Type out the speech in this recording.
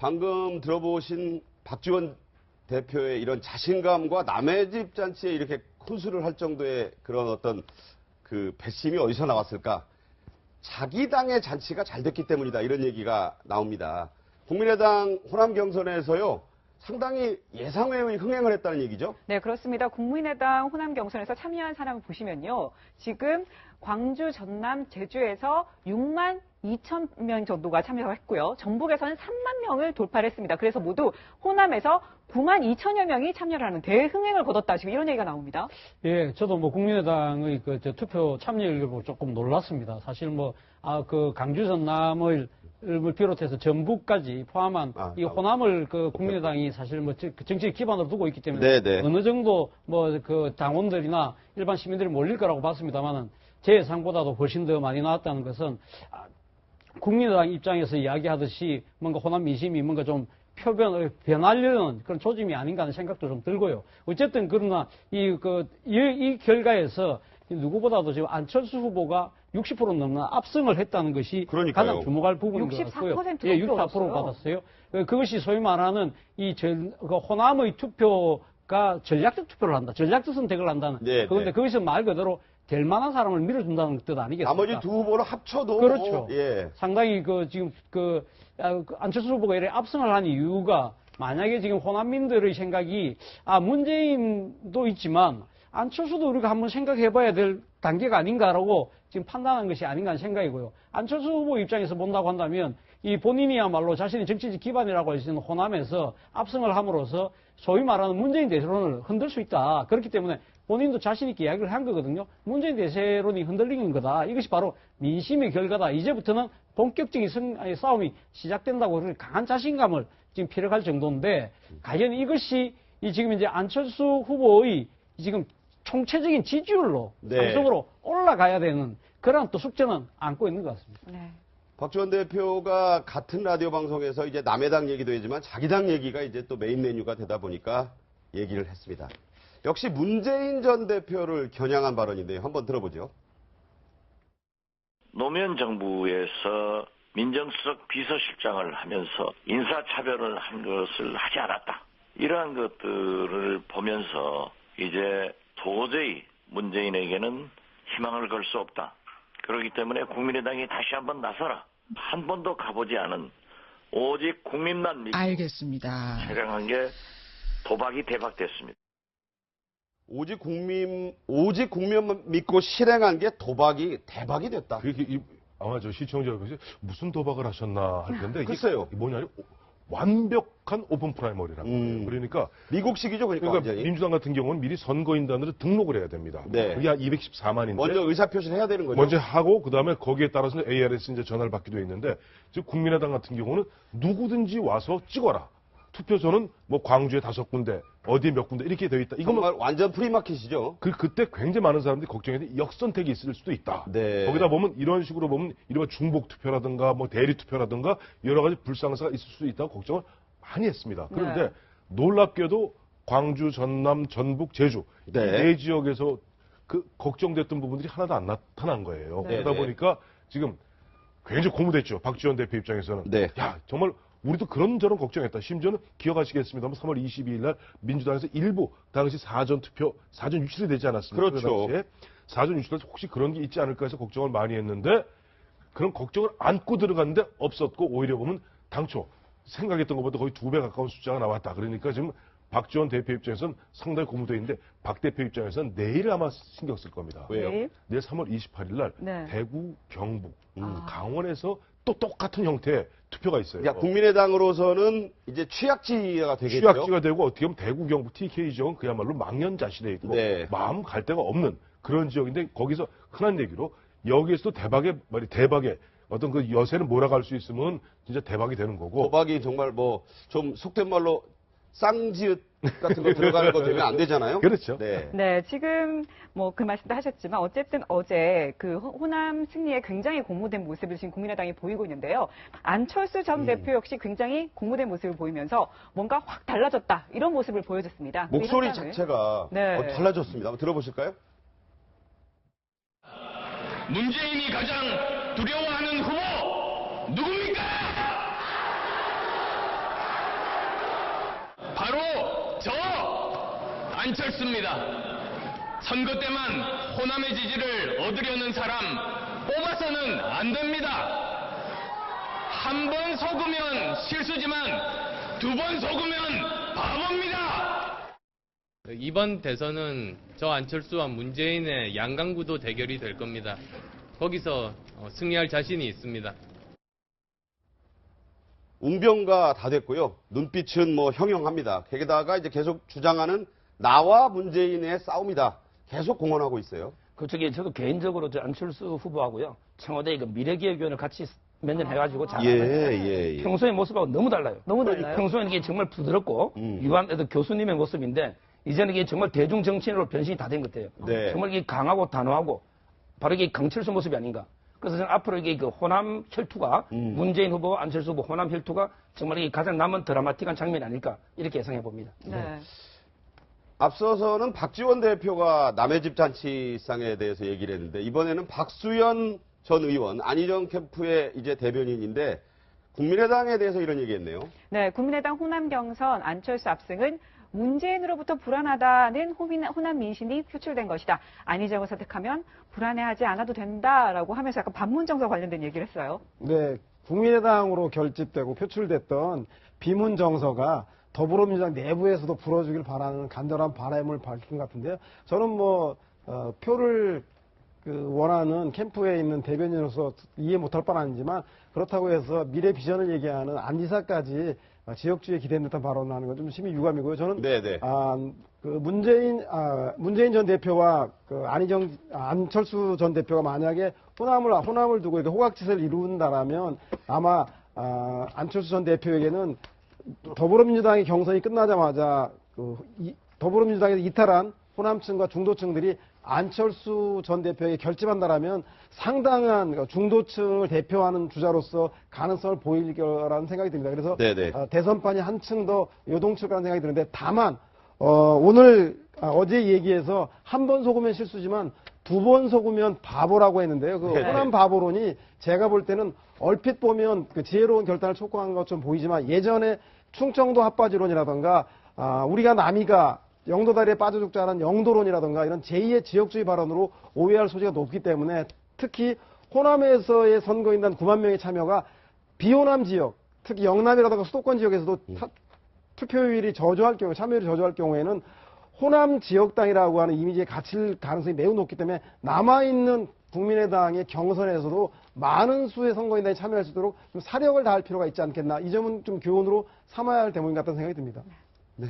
방금 들어보신 박지원 대표의 이런 자신감과 남의 집 잔치에 이렇게 혼술을 할 정도의 그런 어떤 그 배심이 어디서 나왔을까? 자기 당의 잔치가 잘 됐기 때문이다. 이런 얘기가 나옵니다. 국민의당 호남 경선에서요. 상당히 예상 외의 흥행을 했다는 얘기죠? 네, 그렇습니다. 국민의당 호남 경선에서 참여한 사람을 보시면요. 지금 광주, 전남, 제주에서 6만 2천 명 정도가 참여했고요. 전북에서는 3만 명을 돌파를 했습니다. 그래서 모두 호남에서 9만 2천여 명이 참여를 하는 대흥행을 거뒀다. 지금 이런 얘기가 나옵니다. 예, 저도 뭐 국민의당의 투표 참여율을 보고 조금 놀랐습니다. 사실 그 강주, 전남을 비롯해서 전북까지 포함한 이 호남을 국민의당이 사실 정치 기반으로 두고 있기 때문에 네네. 어느 정도 그 당원들이나 일반 시민들이 몰릴 거라고 봤습니다만은 제 예상보다도 훨씬 더 많이 나왔다는 것은 국민의당 입장에서 이야기하듯이 뭔가 호남 민심이 뭔가 좀 변하려는 그런 조짐이 아닌가 하는 생각도 좀 들고요. 어쨌든 그러나 이 결과에서 누구보다도 지금 안철수 후보가 60% 넘는 압승을 했다는 것이 그러니까요. 가장 주목할 부분인 것 같고요. 64% 예, 64% 받았어요. 그것이 소위 말하는 호남의 투표가 전략적 투표를 한다. 전략적 선택을 한다는. 네, 그런데 거기서 말 그대로 될 만한 사람을 밀어준다는 뜻 아니겠습니까? 나머지 두 후보를 합쳐도 그렇죠. 예. 상당히 지금 안철수 후보가 이렇게 압승을 한 이유가 만약에 지금 호남민들의 생각이 문재인도 있지만 안철수도 우리가 한번 생각해봐야 될 단계가 아닌가라고 지금 판단한 것이 아닌가 하는 생각이고요. 안철수 후보 입장에서 본다고 한다면 이 본인이야말로 자신의 정치적 기반이라고 할 수 있는 호남에서 압승을 함으로써 소위 말하는 문재인 대세론을 흔들 수 있다. 그렇기 때문에 본인도 자신 있게 이야기를 한 거거든요. 문재인 대세론이 흔들리는 거다. 이것이 바로 민심의 결과다. 이제부터는 본격적인 싸움이 시작된다고 그렇게 강한 자신감을 지금 피력할 정도인데 과연 이것이 지금 이제 안철수 후보의 지금 총체적인 지지율로 상승으로 올라가야 되는 그런 또 숙제는 안고 있는 것 같습니다. 네. 박지원 대표가 같은 라디오 방송에서 이제 남의 당 얘기도 하지만 자기 당 얘기가 이제 또 메인 메뉴가 되다 보니까 얘기를 했습니다. 역시 문재인 전 대표를 겨냥한 발언인데요. 한번 들어보죠. 노무현 정부에서 민정수석 비서실장을 하면서 인사차별을 한 것을 하지 않았다. 이러한 것들을 보면서 이제 도저히 문재인에게는 희망을 걸 수 없다. 그렇기 때문에 국민의당이 다시 한번 나서라. 한 번도 가보지 않은 오직 국민만 믿고 알겠습니다. 실행한 게 도박이 대박됐습니다. 오직 국민만 믿고 실행한 게 도박이 대박이 됐다. 아마 저 시청자분이 무슨 도박을 하셨나 할 텐데 글쎄요. 이게 뭐냐면 완벽한 오픈 프라이머리라고 해요. 그러니까 미국식이죠. 그러니까 완전히. 민주당 같은 경우는 미리 선거인단으로 등록을 해야 됩니다. 네. 그게 한 214만인데 먼저 의사표시를 해야 되는 거죠. 먼저 하고 그다음에 거기에 따라서 ARS 이제 전화를 받기도 했는데 즉 국민의당 같은 경우는 누구든지 와서 찍어라. 투표소는 뭐 광주에 5군데, 어디에 몇 군데 이렇게 되어 있다. 이건 정말 완전 프리마켓이죠. 그때 굉장히 많은 사람들이 걱정했는데 역선택이 있을 수도 있다. 네. 거기다 보면 이런 식으로 보면 이른바 중복 투표라든가 뭐 대리 투표라든가 여러 가지 불상사가 있을 수도 있다고 걱정을 많이 했습니다. 그런데 놀랍게도 광주, 전남, 전북, 제주 네 지역에서 그 걱정됐던 부분들이 하나도 안 나타난 거예요. 그러다 보니까 지금 굉장히 고무됐죠. 박지원 대표 입장에서는. 야, 정말 우리도 그런저런 걱정했다. 심지어는 기억하시겠습니다만 3월 22일 날 민주당에서 일부 당시 사전 유출이 되지 않았습니까? 그렇죠. 그 당시에 사전 유출에서 혹시 그런 게 있지 않을까 해서 걱정을 많이 했는데 그런 걱정을 안고 들어갔는데 없었고 오히려 보면 당초 생각했던 것보다 거의 2배 가까운 숫자가 나왔다. 그러니까 지금 박지원 대표 입장에서는 상당히 고무되어 있는데 박 대표 입장에서는 내일 아마 신경 쓸 겁니다. 왜요? 내일 3월 28일 날 대구, 경북, 강원에서 또 똑같은 형태의 투표가 있어요. 그러니까 국민의당으로서는 이제 취약지가 되겠죠. 취약지가 되고 어떻게 보면 대구, 경북, TK 지역은 그야말로 망연자실해 있고 마음 갈 데가 없는 그런 지역인데 거기서 흔한 얘기로 여기에서도 대박의 어떤 그 여세는 몰아갈 수 있으면 진짜 대박이 되는 거고. 도박이 정말 뭐 좀 속된 말로 쌍지읒 같은 거 들어가는 거 되면 안 되잖아요. 그렇죠. 네, 지금 뭐 그 말씀도 하셨지만 어쨌든 어제 그 호남 승리에 굉장히 공모된 모습을 지금 국민의당이 보이고 있는데요. 안철수 전 대표 역시 굉장히 공모된 모습을 보이면서 뭔가 확 달라졌다 이런 모습을 보여줬습니다. 목소리 자체가 달라졌습니다. 한번 들어보실까요? 문재인이 가장 두려워하는 후보 누굽니까? 안철수입니다. 선거 때만 호남의 지지를 얻으려는 사람 뽑아서는 안 됩니다. 한 번 속으면 실수지만 두 번 속으면 바보입니다. 이번 대선은 저 안철수와 문재인의 양강구도 대결이 될 겁니다. 거기서 승리할 자신이 있습니다. 웅변가 다 됐고요. 눈빛은 뭐 형형합니다. 게다가 이제 계속 주장하는 나와 문재인의 싸움이다. 계속 공언하고 있어요. 그쪽에 저도 개인적으로 저 안철수 후보하고요. 청와대 그 미래기획위원을 같이 몇 년 해가지고 잘 예. 평소의 모습하고 너무 달라요. 너무 달라요? 평소에는 이게 정말 부드럽고 유한해도 교수님의 모습인데 이제는 이게 정말 대중 정치인으로 변신이 다 된 것 같아요. 네. 정말 이게 강하고 단호하고 바로 이게 강철수 모습이 아닌가. 그래서 저는 앞으로 이게 그 호남 혈투가 문재인 후보, 안철수 후보 호남 혈투가 정말 이게 가장 남은 드라마틱한 장면이 아닐까 이렇게 예상해 봅니다. 네. 앞서서는 박지원 대표가 남의 집 잔치상에 대해서 얘기를 했는데 이번에는 박수현 전 의원 안희정 캠프의 이제 대변인인데 국민의당에 대해서 이런 얘기했네요. 네, 국민의당 호남 경선 안철수 압승은 문재인으로부터 불안하다는 호남 민심이 표출된 것이다. 안희정을 선택하면 불안해하지 않아도 된다라고 하면서 약간 반문정서 관련된 얘기를 했어요. 네, 국민의당으로 결집되고 표출됐던 비문 정서가 더불어민주당 내부에서도 불어주길 바라는 간절한 바람을 밝힌 것 같은데요. 저는 표를 원하는 캠프에 있는 대변인으로서 이해 못할 바는 아니지만 그렇다고 해서 미래 비전을 얘기하는 안지사까지 지역주의에 기대는 듯한 발언을 하는 건 좀 심히 유감이고요. 저는 네네. 문재인 전 대표와 안철수 전 대표가 만약에 호남을 두고 이렇게 호각짓을 이룬다라면 아마 안철수 전 대표에게는 더불어민주당의 경선이 끝나자마자 더불어민주당에서 이탈한 호남층과 중도층들이 안철수 전 대표에게 결집한다라면 상당한 중도층을 대표하는 주자로서 가능성을 보일 거라는 생각이 듭니다. 그래서 대선판이 한층 더 요동칠 거라는 생각이 드는데 다만 어제 얘기에서 한 번 속으면 실수지만 두 번 속으면 바보라고 했는데요. 그 호남 바보론이 제가 볼 때는 얼핏 보면 그 지혜로운 결단을 촉구한 것처럼 보이지만 예전에 충청도 핫바지론이라던가 우리가 남이가 영도다리에 빠져 죽자는 영도론이라든가 이런 제2의 지역주의 발언으로 오해할 소지가 높기 때문에 특히 호남에서의 선거인단 9만 명의 참여가 비호남 지역, 특히 영남이라든가 수도권 지역에서도 투표율이 저조할 경우, 참여율이 저조할 경우에는 호남 지역당이라고 하는 이미지에 갇힐 가능성이 매우 높기 때문에 남아있는 국민의당의 경선에서도 많은 수의 선거인단이 참여할 수 있도록 좀 사력을 다할 필요가 있지 않겠나. 이 점은 좀 교훈으로 삼아야 할 대목인 것 같다는 생각이 듭니다. 네.